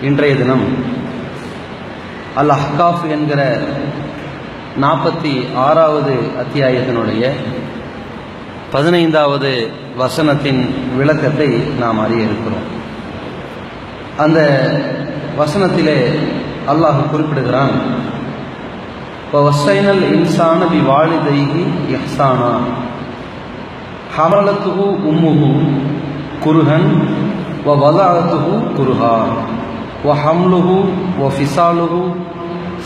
இன்றைய தினம் அல் அஹ்காஃப் என்கிற 46வது அத்தியாயத்தினுடைய 15வது வசனத்தின் விளக்கத்தை நாம் அறிய இருக்கிறோம். அந்த வசனத்திலே அல்லாஹ் குறிப்பிடுகிறான், வஸ்ஸைனல் இன்சான பிவாலிதைஹி இஹ்சானா ஹமலத்துஹு உம்முஹு குருஹன் வ வலஅத்துஹு குருஹா வ ஹம்லுஹு வ ஃபிசாலுஹு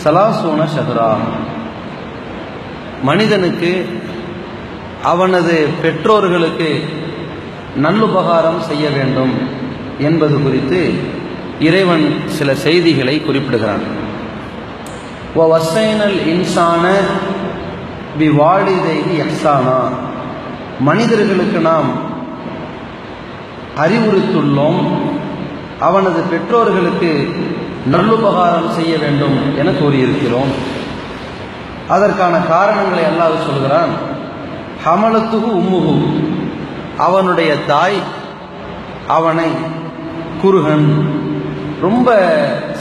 ஸலாஸூன ஷஹ்ரா. மனிதனுக்கு அவனது பெற்றோர்களுக்கு நல்லுபகாரம் செய்ய வேண்டும் என்பது குறித்து இறைவன் சில செய்திகளை குறிப்பிடுகிறான். வஸ்ஸைனல் இன்சான பிவாலிதைஹி இஹ்சானா, மனிதர்களுக்கு நாம் அறிவுறுத்துள்ளோம் அவனது பெற்றோர்களுக்கு நல்லுபகாரம் செய்ய வேண்டும் என கூறியிருக்கிறோம். அதற்கான காரணங்களை அல்லாஹ் சொல்கிறான். ஹமலத்துஹு உம்முஹு, அவனுடைய தாய் அவனை குருஹன், ரொம்ப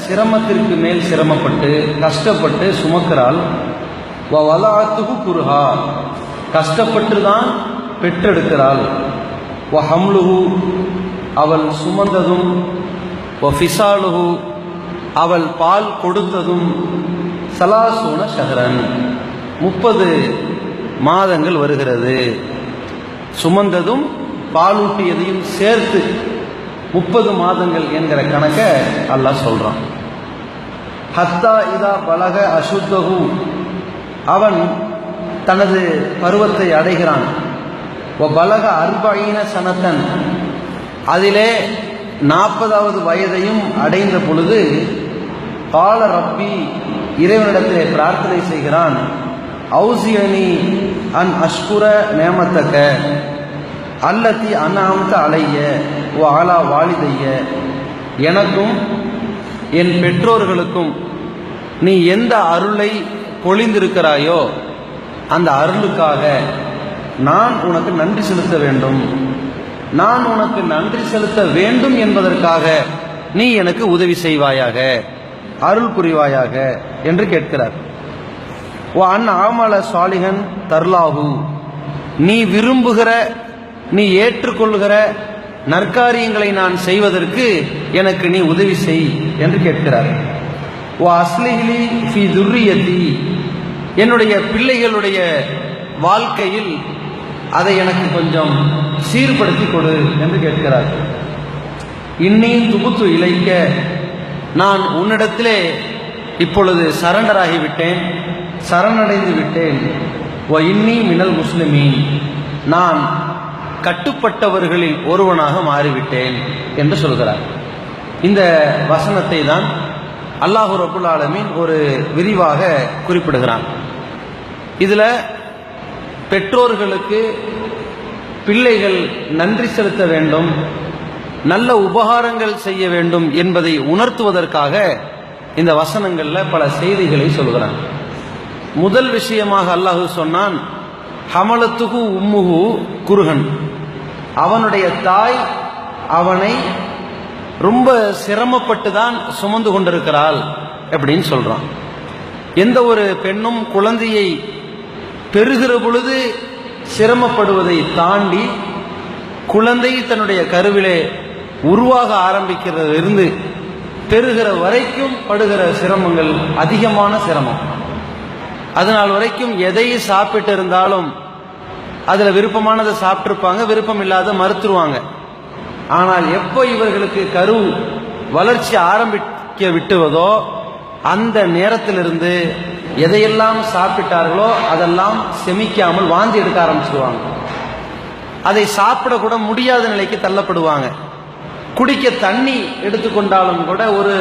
சிரமத்திற்கு மேல் சிரமப்பட்டு கஷ்டப்பட்டு சுமக்கிறாள். வ வலஅத்துஹு குருஹா, கஷ்டப்பட்டு தான் பெற்றெடுக்கிறாள். வ ஹம்லுஹு, அவள் சுமந்ததும். வ ஃபிசாலுஹு, அவள் பால் கொடுத்ததும். ஸலாஸூன ஷஹ்ரன், 30 மாதங்கள் வருகிறது. சுமந்ததும் பாலூட்டியதையும் சேர்த்து 30 மாதங்கள் என்கிற கணக்கை அல்லாஹ் சொல்றான். ஹத்தா இதா பலக அசுத்தஹு, அவன் தனது பருவத்தை அடைகிறான். பலக அர்பஈன சனத்தன், அதிலே 40வது வயதையும் அடைந்த பொழுது கால ரப்பி, இறைவனிடத்திலே பிரார்த்தனை செய்கிறான். ஔசியனி அன் அஷ்குர நேமத்தக்க அல்லத்தி அன்அம்த அலைய வ அலா வாலிதைய, எனக்கும் என் பெற்றோர்களுக்கும் நீ எந்த அருளை பொழிந்திருக்கிறாயோ அந்த அருளுக்காக நான் உனக்கு நன்றி செலுத்த வேண்டும். நான் உனக்கு நன்றி செலுத்த வேண்டும் என்பதற்காக நீ எனக்கு உதவி செய்வாயாக, அருள் புரிவாயாக என்று கேட்கிறார். ஓ அன் ஆமல சாலிஹன் தர்லாஹு, நீ விரும்புகிற நீ ஏற்றுக்கொள்கிற நற்காரியங்களை நான் செய்வதற்கு எனக்கு நீ உதவி செய் என்று கேட்கிறார். ஓ அஸ்லிஹ்லி ஃபி துர்ரியதி, என்னுடைய பிள்ளைகளுடைய வாழ்க்கையில் அதை எனக்கு கொஞ்சம் சீர்படுத்தி கொடு என்று கேட்கிறார். இன்னி துபுத்து இலைக்க, நான் உன்னிடத்திலே இப்பொழுது சரண்டர் ஆகிவிட்டேன், சரணடைந்து விட்டேன். வ இன்னி மினல் முஸ்லிமீன், நான் கட்டுப்பட்டவர்களில் ஒருவனாக மாறிவிட்டேன் என்று சொல்கிறார். இந்த வசனத்தை தான் அல்லாஹ் ரப்புல் ஆலமீன் ஒரு விரிவாக குறிப்பிடுகிறான். இதுல பெற்றோர்களுக்கு பிள்ளைகள் நன்றி செலுத்த வேண்டும், நல்ல உபகாரங்கள் செய்ய வேண்டும் என்பதை உணர்த்துவதற்காக இந்த வசனங்கள்ல பல செய்திகளை சொல்கிறான். முதல் விஷயமாக அல்லாஹ் சொன்னான், ஹமலத்துஹு உம்முஹு குருஹன், அவனுடைய தாய் அவனை ரொம்ப சிரமப்பட்டு தான் சுமந்து கொண்டிருக்கிறாள் அப்படின்னு சொல்றான். எந்த ஒரு பெண்ணும் குழந்தையை பெறுகிற பொழுது சிரமப்படுவதை தாண்டி குழந்தை தன்னுடைய கருவிலே உருவாக ஆரம்பிக்கிறதிலிருந்து பெறுகிற வரைக்கும் படுகிற சிரமங்கள் அதிகமான சிரமம். அதனால் வரைக்கும் எதை சாப்பிட்டு இருந்தாலும் அதில் விருப்பமானதை சாப்பிட்ருப்பாங்க, விருப்பம் இல்லாத மறுத்துருவாங்க. ஆனால் எப்போ இவர்களுக்கு கரு வளர்ச்சி ஆரம்பிக்க விட்டுவதோ அந்த நேரத்திலிருந்து எதையெல்லாம் சாப்பிட்டார்களோ அதெல்லாம் செமிக்காமல் வாந்தி எடுக்க ஆரம்பிச்சிடுவாங்க. அதை சாப்பிடக்கூட முடியாத நிலைக்கு தள்ளப்படுவாங்க. குடிக்க தண்ணி எடுத்துக்கொண்டாலும் கூட ஒரு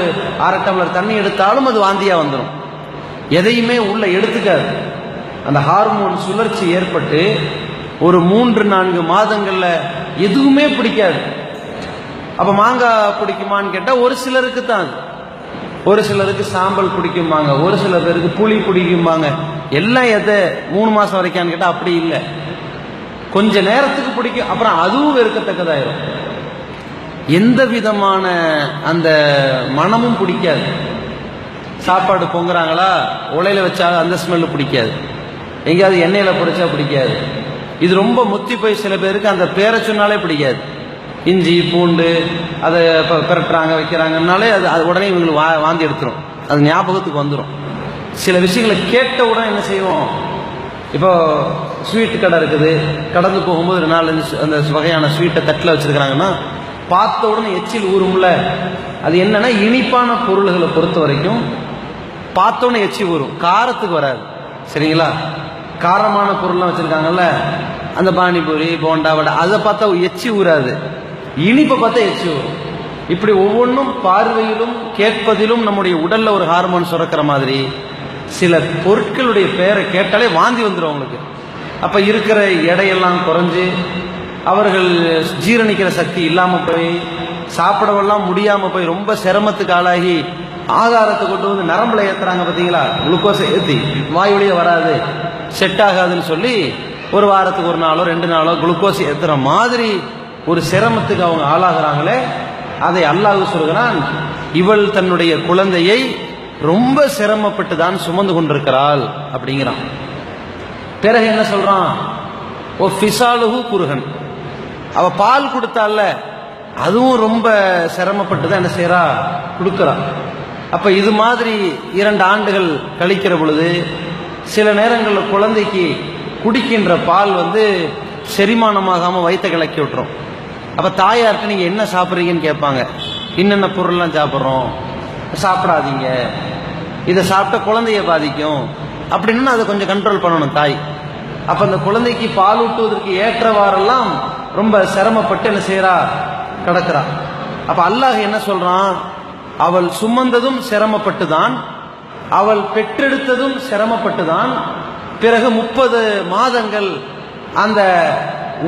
1/2 டம்ளர் தண்ணி எடுத்தாலும் அது வாந்தியா வந்துடும். எதையுமே உள்ள எடுத்துக்காது. அந்த ஹார்மோன் சுழற்சி ஏற்பட்டு ஒரு 3-4 மாதங்கள்ல எதுவுமே பிடிக்காது. அப்ப மாங்காய் பிடிக்குமான்னு கேட்டா ஒரு சிலருக்கு தான், ஒரு சிலருக்கு சாம்பல் பிடிக்குமாங்க, ஒரு சில பேருக்கு புளி பிடிக்குமாங்க. எல்லாம் எதை 3 மாசம் வரைக்கான்னு கேட்டா அப்படி இல்லை. கொஞ்ச நேரத்துக்கு பிடிக்கும், அப்புறம் அதுவும் வெறுக்கத்தக்கதாயிரும். எந்த விதமான அந்த மனமும் பிடிக்காது. சாப்பாடு பொங்குறாங்களா, உலையில வச்சா அந்த ஸ்மெல்லு பிடிக்காது, எங்கேயாவது எண்ணெயில பொரிச்சா பிடிக்காது. இது ரொம்ப முத்தி போய் சில பேருக்கு அந்த பேரை சொன்னாலே பிடிக்காது. இஞ்சி பூண்டு அதை பிரட்டுறாங்க வைக்கிறாங்கனாலே அது உடனே இவங்களுக்கு வாந்தி எடுத்துரும், அது ஞாபகத்துக்கு வந்துடும். சில விஷயங்களை கேட்ட உடனே என்ன செய்வோம், இப்போ ஸ்வீட் கடை இருக்குது, கடந்து போகும்போது 4-5 அந்த வகையான ஸ்வீட்டை தட்டில் வச்சிருக்கிறாங்கன்னா பார்த்த உடனே எச்சில் ஊறும்ல. அது என்னன்னா இனிப்பான பொருள்களை பொறுத்த வரைக்கும் பார்த்த உடனே எச்சி ஊறும், காரத்துக்கு வராது. சரிங்களா? காரமான பொருள்லாம் வச்சிருக்காங்கல்ல, அந்த பானிபூரி போண்டா வடை, அதை பார்த்தா எச்சி ஊறாது, இனிப்பை பார்த்தா எச்சி ஊறும். இப்படி ஒவ்வொன்றும் பார்வையிலும் கேட்பதிலும் நம்முடைய உடல்ல ஒரு ஹார்மோன் சுரக்கிற மாதிரி சில பொருட்களுடைய பெயரை கேட்டாலே வாந்தி வந்துடும் அவங்களுக்கு. அப்ப இருக்கிற எடையெல்லாம் குறைஞ்சு அவர்கள் ஜீரணிக்கிற சக்தி இல்லாம போய் சாப்பிடவெல்லாம் முடியாம போய் ரொம்ப சிரமத்துக்கு ஆளாகி ஆகாரத்தை கொண்டு வந்து நரம்புல ஏத்துறாங்க பார்த்தீங்களா, குளுக்கோஸை ஏற்றி வாய் வழியே வராது, செட் ஆகாதுன்னு சொல்லி ஒரு வாரத்துக்கு 1 நாளோ 2 நாளோ குளுக்கோஸ் ஏத்துற மாதிரி ஒரு சிரமத்துக்கு அவங்க ஆளாகிறாங்களே, அதை அல்லாஹ் சொல்கிறான், இவள் தன்னுடைய குழந்தையை ரொம்ப சிரமப்பட்டு தான் சுமந்து கொண்டிருக்கிறாள் அப்படிங்கிறான். பிறகு என்ன சொல்றான், ஓ ஃபிசாலுஹு குருகன், அவ பால் கொடுத்தால அதுவும் ரொம்ப சிரமப்பட்டு தான் என்ன செய்யறா, கொடுக்கிறா. அப்ப இது மாதிரி 2 ஆண்டுகள் கழிக்கிற பொழுது சில நேரங்களில் குழந்தைக்கு குடிக்கின்ற பால் செரிமானமாகாம வயிற்றை கிளக்கி விட்டுரும். அப்ப தாயார்கிட்ட நீங்க என்ன சாப்பிட்றீங்கன்னு கேட்பாங்க. இன்னென்ன பொருள்லாம் சாப்பிட்றோம், சாப்பிடாதீங்க, இதை சாப்பிட்டா குழந்தைய பாதிக்கும் அப்படின்னு அதை கொஞ்சம் கண்ட்ரோல் பண்ணணும் தாய். அப்ப அந்த குழந்தைக்கு பால் ஊட்டுவதற்கு ஏற்றவாறெல்லாம் ரொம்ப சிரமப்பட்டு என்ன செய்யறா, கிடக்கிறா. அப்ப அல்லாஹ் என்ன சொல்றான், அவள் சுமந்ததும் சிரமப்பட்டுதான், அவள் பெற்றெடுத்ததும் சிரமப்பட்டுதான், பிறகு 30 மாதங்கள் அந்த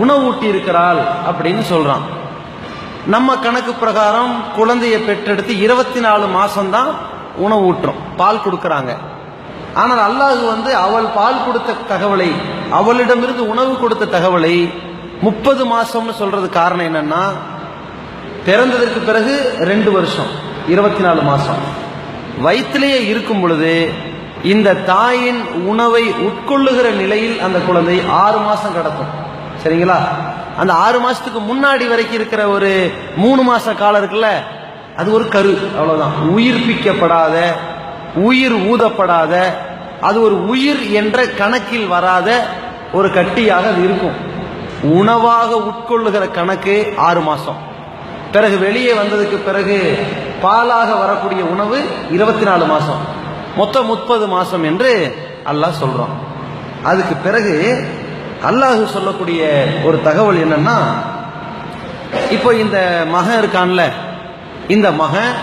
உணவூட்டி இருக்கிறாள் அப்படின்னு சொல்றான். நம்ம கணக்கு பிரகாரம் குழந்தையை பெற்றெடுத்து 24 மாசம்தான் உணவு ஊட்டுறோம், பால் கொடுக்கறாங்க. ஆனால் அல்லாஹ் அவள் பால் கொடுத்த தகவலை, அவளிடமிருந்து உணவு கொடுத்த தகவலை 30 மாசம்னு சொல்றது காரணம் என்னன்னா, பிறந்ததற்கு பிறகு 2 வருஷம் 24 மாசம் வயிற்றிலேயே இருக்கும் பொழுது இந்த தாயின் உணவை உட்கொள்ளுகிற நிலையில் அந்த குழந்தை 6 மாசம் கடத்தும். சரிங்களா? அந்த 6 மாசத்துக்கு முன்னாடி வரைக்கும் இருக்கிற ஒரு 3 மாச காலம் இருக்குல்ல, அது ஒரு கரு, அவ்வளவுதான். உயிர்ப்பிக்கப்படாத, உயிர் ஊதப்படாத, அது ஒரு உயிர் என்ற கணக்கில் வராத ஒரு கட்டியாக அது இருக்கும். உணவாக உட்கொள்ளுகிற கணக்கு 6 மாசம். பிறகு வெளியே வந்ததுக்கு பிறகு பாலாக வரக்கூடிய உணவு 24 மாசம், மொத்தம் 30 மாசம் என்று அல்லாஹ் சொல்றான். அதுக்கு பிறகு அல்லாஹ் சொல்லக்கூடிய ஒரு தகவல் என்னன்னா, இப்போ இந்த மகன் இருக்கான்ல, இந்த மகன்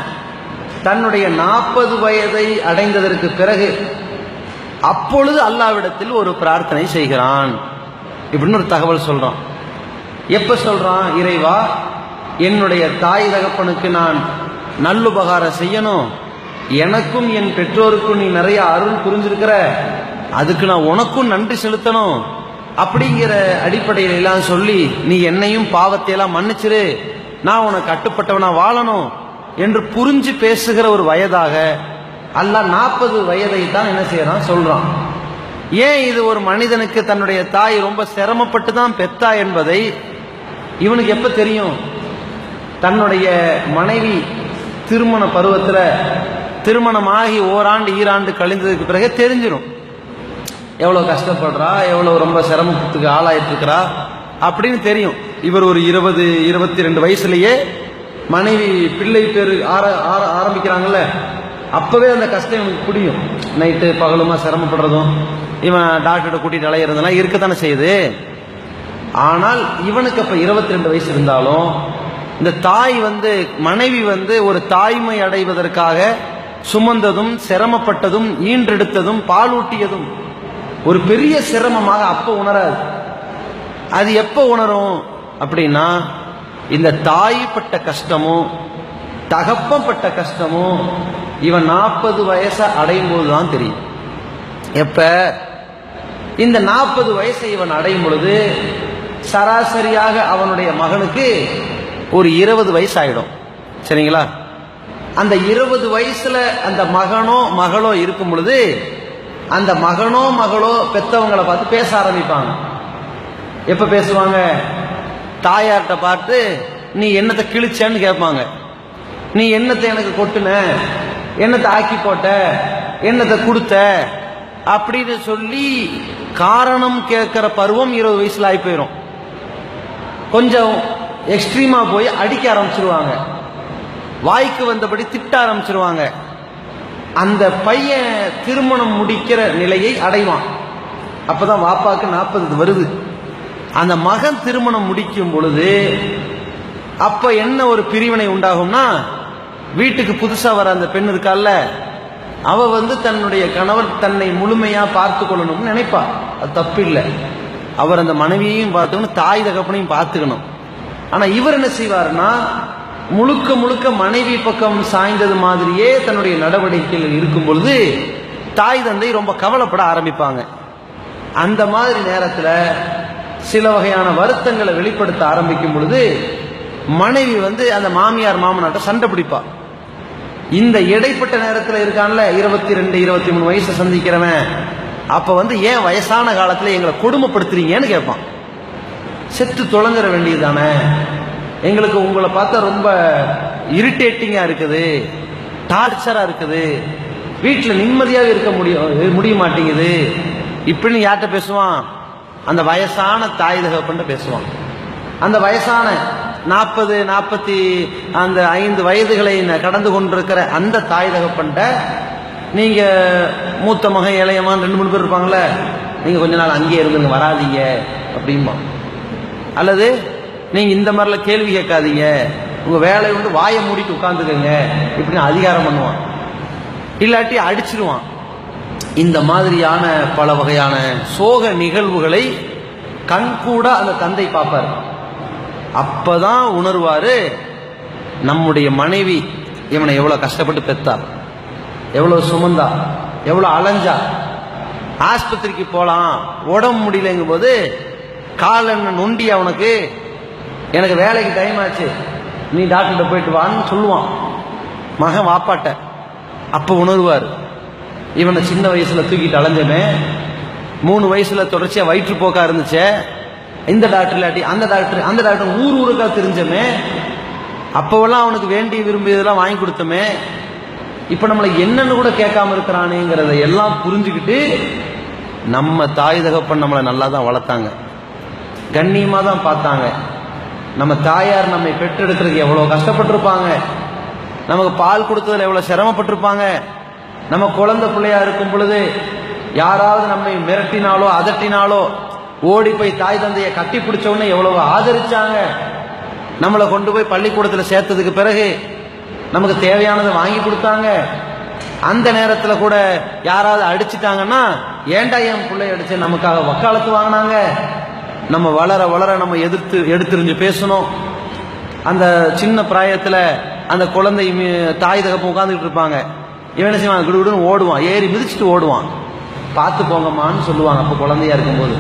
தன்னுடைய 40 வயதை அடைந்ததற்கு பிறகு அப்பொழுது அல்லாஹ்விடத்தில் ஒரு பிரார்த்தனை செய்கிறான் இப்படின்னு ஒரு தகவல் சொல்றான். எப்ப சொல்றான், இறைவா என்னுடைய தாய் தகப்பனுக்கு நான் நல்லுபகாரம் செய்யணும், எனக்கும் என் பெற்றோருக்கும் நீ நிறைய அருள் புரிஞ்சிருக்கிற, அதுக்கு நான் உனக்கும் நன்றி செலுத்தணும் அப்படிங்கிற அடிப்படையில எல்லாம் சொல்லி நீ என்னையும் பாவத்தை எல்லாம் மன்னிச்சிரு, நான் உனக்கு கட்டுப்பட்டவனா வாழணும் என்று புரிஞ்சு பேசுகிற ஒரு வயதாக அல்லாஹ் 40 வயதை தான் என்ன செய்யறான் சொல்றான். ஏன் இது ஒரு மனிதனுக்கு தன்னுடைய தாய் ரொம்ப சிரமப்பட்டு தான் பெத்தா என்பதை இவனுக்கு எப்ப தெரியும், தன்னுடைய மனைவி திருமண பருவத்தில் திருமணமாகி ஓராண்டு ஈராண்டு கழிந்ததுக்கு பிறகு தெரிஞ்சிடும் எவ்வளவு கஷ்டப்படுறா, எவ்வளவு ரொம்ப சிரமத்துக்கு ஆளாயிட்டு இருக்கிறா அப்படின்னு தெரியும். இவர் ஒரு 20-22 வயசுலயே மனைவி பிள்ளை பேரு ஆரம்பிக்கிறாங்கல்ல, அப்பவே அந்த கஷ்டம் இவனுக்கு புரியும். நைட்டு பகலுமா சிரமப்படுறதும் இவன் டாக்டர்கிட்ட கூட்டிட்டு அலையிறதெல்லாம் இருக்கத்தானே செய்யுது. ஆனால் இவனுக்கு அப்ப 22 வயசு இருந்தாலும் இந்த தாய் மனைவி ஒரு தாய்மை அடைவதற்காக சுமந்ததும் சிரமப்பட்டதும் ஈன்றெடுத்ததும் பாலூட்டியதும் ஒரு பெரிய சிரமமாக அப்ப உணராது. அது எப்ப உணரும் அப்படின்னா, இந்த தாய் பட்ட கஷ்டமும் தகப்பம் பட்ட கஷ்டமும் இவன் 40 வயசை அடையும் போதுதான் தெரியும். எப்ப இந்த 40 வயசை இவன் அடையும் பொழுது சராசரியாக அவனுடைய மகனுக்கு ஒரு 20 வயசு ஆயிடும். சரிங்களா? அந்த 20 வயசுல அந்த மகனோ மகளோ இருக்கும் பொழுது அந்த மகனோ மகளோ பெத்தவங்களை பார்த்து பேச ஆரம்பிப்பாங்க. எப்ப பேசுவாங்க? தாயார்கிட்ட பார்த்து நீ என்னத்தை கிழிச்சேன்னு கேட்பாங்க. நீ என்னத்தை எனக்கு கொட்டுன, என்னத்தை ஆக்கி போட்ட, என்னத்தை கொடுத்த அப்படின்னு சொல்லி காரணம் கேட்கிற பருவம் 20 வயசுல ஆகி போயிடும். கொஞ்சம் எக்ஸ்ட்ரீமா போய் அடிக்க ஆரம்பிச்சிருவாங்க, வாய்க்கு வந்தபடி திட்ட ஆரம்பிச்சிருவாங்க. அந்த பையன் திருமணம் முடிக்கிற நிலையை அடைவான். அப்பதான் வாப்பாக்கு 40 வருது. அந்த மகன் திருமணம் முடிக்கும் பொழுது அப்ப என்ன ஒரு பிரிவினை உண்டாகும்னா, வீட்டுக்கு புதுசா வர அந்த பெண் இருக்கால, அவ தன்னுடைய கணவர் தன்னை முழுமையா பார்த்து கொள்ளணும்னு நினைப்பா. அது தப்பு இல்லை. அவர் அந்த மனைவியையும் பார்த்துக்கணும், தாய் தகப்பனையும் பார்த்துக்கணும். ஆனா இவர் என்ன செய்வாருன்னா, முழுக்க முழுக்க மனைவி பக்கம் சாய்ந்தது மாதிரியே தன்னுடைய நடவடிக்கைகள் இருக்கும் பொழுது தாய் தந்தை ரொம்ப கவலைப்பட ஆரம்பிப்பாங்க. அந்த மாதிரி நேரத்தில் சில வகையான வருத்தங்களை வெளிப்படுத்த ஆரம்பிக்கும் பொழுது மனைவி அந்த மாமியார் மாமனாட்ட சண்டை பிடிப்பா. இந்த இடைப்பட்ட நேரத்தில் இருக்கான்ல 22 23 வயசை சந்திக்கிறவன், அப்ப ஏன் வயசான காலத்துல எங்களை கொடுமைப்படுத்துறீங்கன்னு கேட்பான். செத்து தொலைஞ்சிட வேண்டியது தானே, எங்களுக்கு உங்களை பார்த்தா ரொம்ப இரிட்டேட்டிங்கா இருக்குது, டார்ச்சரா இருக்குது, வீட்டில் நிம்மதியாக இருக்க முடிய மாட்டேங்குது இப்படின்னு யார்கிட்ட பேசுவான்? அந்த வயசான தாய் தகப்பன்ட்ட பேசுவான். அந்த வயசான 45 வயதுகளை கடந்து கொண்டிருக்கிற அந்த தாய் தகப்பன்ட்ட நீங்க மூத்த மகன் இளையமான் 2-3 பேர் இருப்பாங்களே, நீங்க கொஞ்ச நாள் அங்கேயே இருந்துங்க, வராதீங்க அப்படின்பா. அல்லது நீங்க இந்த மாதிரிலாம் கேள்வி கேட்காதீங்க, உங்க வேலையை வாயை மூடிட்டு உட்கார்ந்துக்கங்க இப்படின்னு அதிகாரம் பண்ணுவான். இல்லாட்டி அடிச்சிருவான். இந்த மாதிரியான பல வகையான சோக நிகழ்வுகளை கண்கூட அந்த தந்தை பார்ப்பார். அப்பதான் உணர்வாரு, நம்முடைய மனைவி இவனை எவ்வளவு கஷ்டப்பட்டு பெத்தார், எவ்வளவு சுமந்தா, எவ்வளவு அலைஞ்சா. ஆஸ்பத்திரிக்கு போலாம், உடம்பு முடியலங்கும் போது கால் என்ன நொண்டி அவனுக்கு, எனக்கு வேலைக்கு டைம் ஆச்சு, நீ டாக்டர்கிட்ட போயிட்டு வான்னு சொல்லுவான் மகன் வாப்பாட்ட. அப்ப உணர்வார், இவனை சின்ன வயசுல தூக்கிட்டு அலைஞ்சமே, 3 வயசுல தொடர்ச்சியா வயிற்றுப்போக்கா இருந்துச்சே, இந்த டாக்டர் இல்லாட்டி அந்த டாக்டர் ஊர் ஊருக்கா தெரிஞ்சமே, அப்பவெல்லாம் அவனுக்கு வேண்டி விரும்பியதெல்லாம் வாங்கி கொடுத்தமே, இப்ப நம்மளை என்னன்னு கூட கேட்காம இருக்கிறானேங்கிறத எல்லாம் புரிஞ்சுக்கிட்டு நம்ம தாய் தகப்பன் நம்மளை நல்லா தான் வளர்த்தாங்க, கண்ணியமா தான் பார்த்தாங்க. நம்ம தாயார் நம்மை பெற்றெடுக்கிறதுக்கு எவ்வளவு கஷ்டப்பட்டிருப்பாங்க, நமக்கு பால் கொடுத்ததுல எவ்வளவு சிரமப்பட்டிருப்பாங்க. நம்ம குழந்தை பிள்ளையா இருக்கும் பொழுது யாராவது நம்மை மிரட்டினாலோ அதட்டினாலோ ஓடி போய் தாய் தந்தையை கட்டி பிடிச்ச உடனே எவ்வளவு ஆதரிச்சாங்க. நம்மளை கொண்டு போய் பள்ளிக்கூடத்தில் சேர்த்ததுக்கு பிறகு நமக்கு தேவையானதை வாங்கி கொடுத்தாங்க. அந்த நேரத்தில் கூட யாராவது அடிச்சிட்டாங்கன்னா, ஏண்டா என் பிள்ளை அடிச்சு நமக்காக வக்காலத்து வாங்கினாங்க. நம்ம வளர வளர நம்ம எடுத்துரிஞ்சு பேசணும். அந்த சின்ன பிராயத்தில் அந்த குழந்தை தாய் தகப்ப உட்காந்துக்கிட்டு இருப்பாங்க, இவன் என்ன செய்வான், குடுகுடுன்னு ஓடுவான், ஏறி மிதிச்சுட்டு ஓடுவான். பார்த்து போங்கம்மான்னு சொல்லுவாங்க. அப்போ குழந்தையா இருக்கும்போது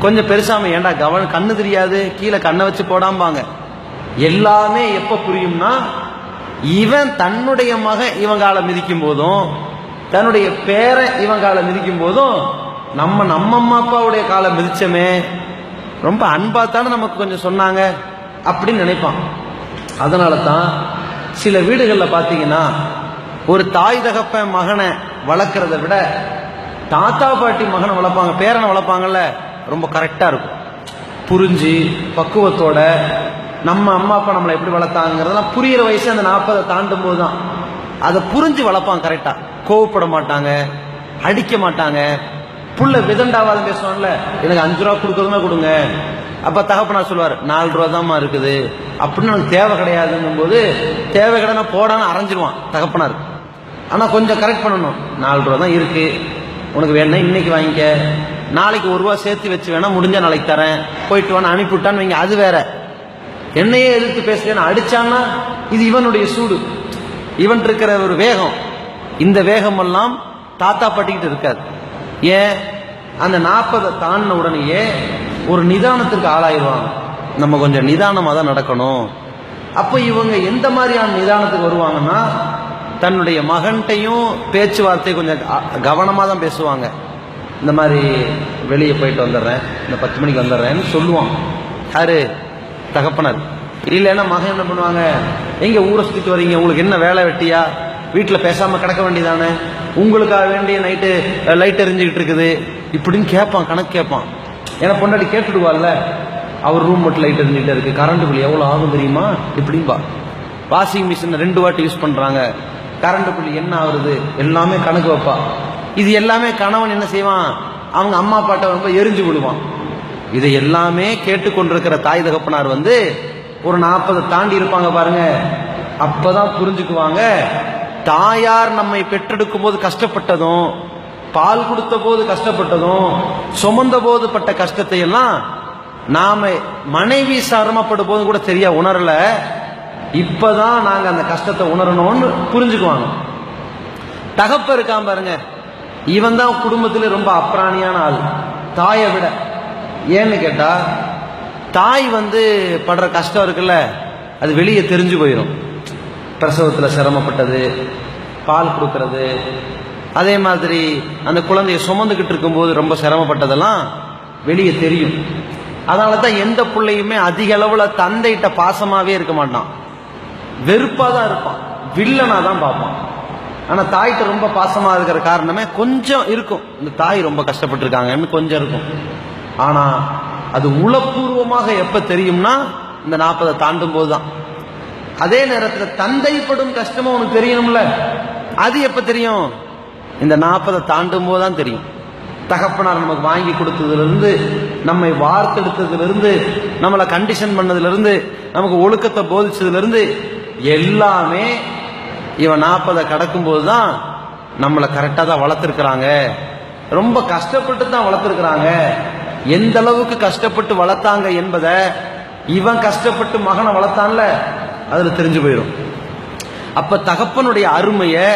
கொஞ்சம் பெருசாம, ஏண்டா கண்ணு தெரியாது, கீழே கண்ணை வச்சு போடாம்பாங்க. எல்லாமே எப்ப புரியும்னா, இவன் தன்னுடைய மகன் இவங்கால மிதிக்கும் போதும், தன்னுடைய பேரை இவங்கால மிதிக்கும் போதும், நம்ம அம்மா அப்பாவுடைய காலை மிதிச்சமே, ரொம்ப அன்பாத்தானே நமக்கு கொஞ்சம் சொன்னாங்க அப்படின்னு நினைப்பான். அதனால தான் சில வீடுகளில் பார்த்தீங்கன்னா, ஒரு தாய் தகப்பன் மகனை வளர்க்கறத விட தாத்தா பாட்டி மகனை வளர்ப்பாங்க, பேரனை வளர்ப்பாங்கல்ல, ரொம்ப கரெக்டா இருக்கும். புரிஞ்சு பக்குவத்தோட நம்ம அம்மா அப்பா நம்மளை எப்படி வளர்த்தாங்கிறதெல்லாம் புரியிற வயசு அந்த 40 தாண்டும் போது தான் அதை புரிஞ்சு வளர்ப்பாங்க. கரெக்டா கோவப்பட மாட்டாங்க, அடிக்க மாட்டாங்க. புள்ள விதண்டாவாத பேசுவாங்கல்ல, எனக்கு 5 ரூபா கொடுக்கறதுனா கொடுங்க. அப்ப தகப்பனா சொல்லுவார், 4 ரூபா தான்மா இருக்குது அப்படின்னு, எனக்கு தேவை கிடையாதுங்கும் போது தேவை கிடையாது போடான்னு அரைஞ்சிருவான் தகப்பனார். ஆனா கொஞ்சம் கரெக்ட் பண்ணணும், 4 ரூபா தான் இருக்கு, உனக்கு வேணா இன்னைக்கு வாங்கிக்க, நாளைக்கு 1 ரூபா சேர்த்து வச்சு வேணா முடிஞ்சா நாளைக்கு தரேன், போயிட்டு வான்னு அனுப்பிவிட்டான்னு வைங்க, அது வேற. என்னையே எதிர்த்து பேசுறேன்னு அடிச்சான்னா இது இவனுடைய சூடு, இவன் இருக்கிற ஒரு வேகம். இந்த வேகம் எல்லாம் தாத்தா பாட்டிக்கிட்டு இருக்காது. ஏன், அந்த 40 தாண்டின உடனேயே ஒரு நிதானத்துக்கு ஆளாயிருவாங்க. நம்ம கொஞ்சம் நிதானமாக தான் நடக்கணும், அப்போ இவங்க எந்த மாதிரியான நிதானத்துக்கு வருவாங்கன்னா, தன்னுடைய மகன்கிட்டையும் பேச்சுவார்த்தை கொஞ்சம் கவனமாக தான் பேசுவாங்க. இந்த மாதிரி வெளியே போயிட்டு வந்துடுறேன், இந்த 10 மணிக்கு வந்துடுறேன்னு சொல்லுவான் யாரு, தகப்பனர். இல்லைன்னா மகன் என்ன பண்ணுவாங்க, எங்க ஊரை சுற்றிட்டு வரீங்க, உங்களுக்கு என்ன வேலை வெட்டியா, வீட்டில் பேசாமல் கிடக்க வேண்டியதானே, உங்களுக்காக வேண்டிய நைட்டு லைட் எரிஞ்சுக்கிட்டு இருக்குது இப்படின்னு கேட்பான், கணக்கு கேட்பான். ஏன்னா பொண்டாட்டி கேட்டுடுவாள்ல, அவர் ரூம் மட்டும் லைட் எரிஞ்சுக்கிட்டே இருக்கு, கரண்ட் பில் எவ்வளோ ஆகும் தெரியுமா இப்படின்பா. வாஷிங் மிஷின் 2 வாட்டி யூஸ் பண்ணுறாங்க, கரண்ட் பில் என்ன ஆகுறது எல்லாமே கணக்கு வைப்பா. இது எல்லாமே கணவன் என்ன செய்வான், அவங்க அம்மா அப்பாட்ட ரொம்ப எரிஞ்சு விடுவான். இதை எல்லாமே கேட்டுக்கொண்டிருக்கிற தாய் தகப்பனார் ஒரு 40 தாண்டி இருப்பாங்க பாருங்க, அப்பதான் புரிஞ்சுக்குவாங்க, தாயார் நம்மை பெற்றெடுக்கும் போது கஷ்டப்பட்டதும், பால் கொடுத்த போது கஷ்டப்பட்டதும், சுமந்த போது பட்ட கஷ்டத்தை எல்லாம் நாம மனைவி சிரமப்படும் போது கூட சரியா உணரல, இப்பதான் நாங்க அந்த கஷ்டத்தை உணரணும்னு புரிஞ்சுக்குவாங்க. தகப்ப இருக்கான் பாருங்க, இவன் தான் குடும்பத்தில் ரொம்ப அப்ராணியான ஆள் தாயை விட. ஏன்னு கேட்டா, தாய் படுற கஷ்டம் இருக்குல்ல, அது வெளியே தெரிஞ்சு போயிடும். பிரசவத்தில் சிரமப்பட்டது, பால் கொடுக்கறது, அதே மாதிரி அந்த குழந்தைய சுமந்துக்கிட்டு இருக்கும்போது ரொம்ப சிரமப்பட்டதெல்லாம் வெளியே தெரியும். அதனால தான் எந்த பிள்ளையுமே அதிக அளவில் தந்தைகிட்ட பாசமாகவே இருக்க மாட்டான், வெறுப்பாக தான் இருப்பான், வில்லனாக தான் பார்ப்பான். ஆனால் தாய்கிட்ட ரொம்ப பாசமாக இருக்கிற காரணமே கொஞ்சம் இருக்கும், இந்த தாய் ரொம்ப கஷ்டப்பட்டுருக்காங்கன்னு கொஞ்சம் இருக்கும். ஆனால் அது உளப்பூர்வமாக எப்போ தெரியும்னா இந்த 40 தாண்டும் போது தான். அதே நேரத்தில் தந்தைப்படும் கஷ்டமும் உனக்கு தெரியணும்ல, அது எப்போ தெரியும், இந்த 40 தாண்டும் போது தான் தெரியும். தகப்பனார் நமக்கு வாங்கி கொடுத்ததுலேருந்து, நம்மை வார்த்தெடுத்ததுலேருந்து, நம்மளை கண்டிஷன் பண்ணதுலேருந்து, நமக்கு ஒழுக்கத்தை போதிச்சதுலேருந்து எல்லாமே இவன் 40 கடக்கும் போது தான் நம்மளை கரெக்டாக தான் வளர்த்துருக்குறாங்க, ரொம்ப கஷ்டப்பட்டு தான் வளர்த்துருக்குறாங்க. எந்த அளவுக்கு கஷ்டப்பட்டு வளர்த்தாங்க என்பதை இவன் கஷ்டப்பட்டு மகனை வளர்த்தான்ல, அதில் தெரிஞ்சு போயிடும். அப்ப தகப்பனுடைய அருமையை